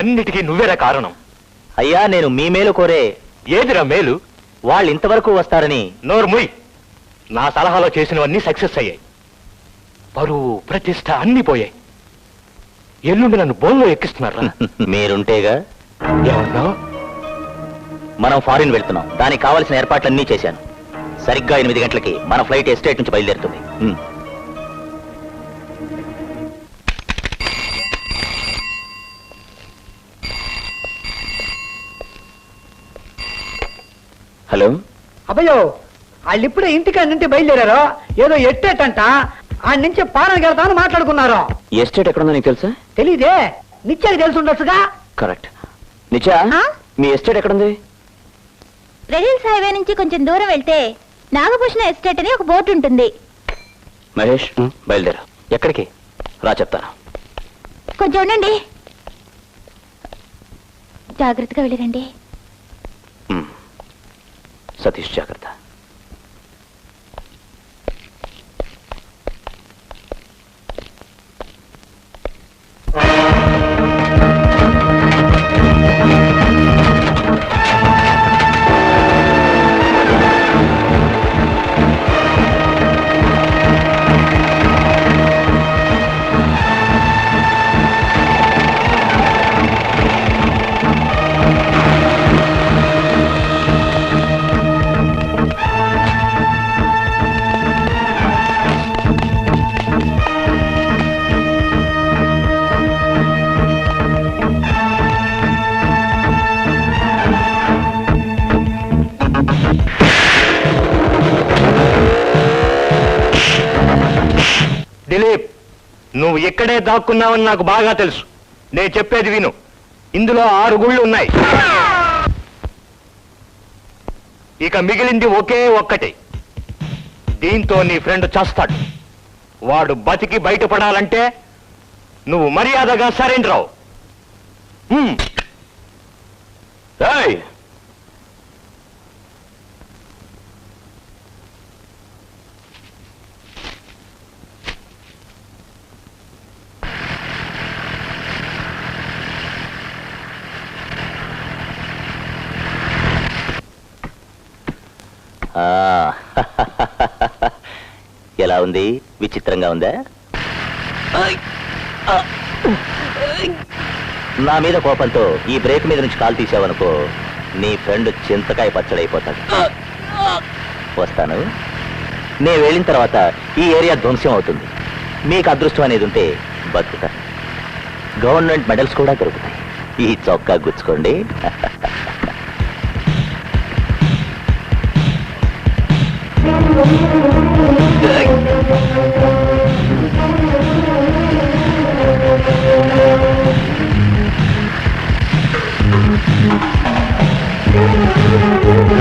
అన్నిటికీ నువ్వేరా కారణం. అయ్యా, నేను మీ మేలు కోరే. ఏదిరా మేలు? వాళ్ళు ఇంతవరకు వస్తారని. నోరు ముయ్. నా సలహాలో చేసినవన్నీ సక్సెస్ అయ్యాయి. పరువు ప్రతిష్ట అన్ని పోయాయి. ఎల్లుండి నన్ను బోన్లో ఎక్కిస్తున్నారా? మీరుంటేగా. ఏమన్నా? మనం ఫారిన్ వెళ్తున్నాం. దానికి కావాల్సిన ఏర్పాట్లన్నీ చేశాను. సరిగ్గా 8 గంటలకి మన ఫ్లైట్ ఎస్టేట్ నుంచి బయలుదేరుతుంది. హలో. అబ్బయ్యో, వాళ్ళు ఇప్పుడే ఇంటికాడ నుంచి బయలుదేరారో. ఏదో ఎట్టేటంట ఆ నుంచి పాలనకి వెళ్తామని మాట్లాడుకున్నారు. ఎస్టేట్ ఎక్కడుందో నీకు తెలుసా? తెలీదే. నిత్యానికి తెలిసి ఉండొచ్చుగా. కరెక్ట్. నిత్యా, మీ ఎస్టేట్ ఎక్కడుంది? రెడిల్స్ హైవే నుంచి కొంచెం దూరం వెళ్తే నాగభూషణ ఎస్టేట్ అని ఒక బోర్డు ఉంటుంది. మహేష్, బయలుదేరు. ఎక్కడికి రా చెప్తాను. కొంచెం ఉండండి, జాగ్రత్తగా వెళ్ళిరండి. సతీష్, జాగ్రత్త. దిలీప్, నువ్వు ఇక్కడే దాక్కున్నావని నాకు బాగా తెలుసు. నేను చెప్పేది విను. ఇందులో 6 గుళ్ళు ఉన్నాయి. ఇక మిగిలింది ఒకే ఒక్కటి. దీంతో నీ ఫ్రెండ్ చస్తాడు. వాడు బతికి బయటపడాలంటే నువ్వు మర్యాదగా సరెండర్ అవు. ఏయ్, ఎలా ఉంది? విచిత్రంగా ఉందా? నా మీద కోపంతో ఈ బ్రేక్ మీద నుంచి కాలు తీసావనుకో, నీ ఫ్రెండ్ చింతకాయ పచ్చడైపోతాడు. వస్తాను. నేను వెళ్ళిన తర్వాత ఈ ఏరియా ధ్వంసం అవుతుంది. మీకు అదృష్టం అనేది ఉంటే బతుకుతా. గవర్నమెంట్ మెడల్స్ కూడా దొరుకుతాయి. ఈ చొక్కా గుచ్చుకోండి.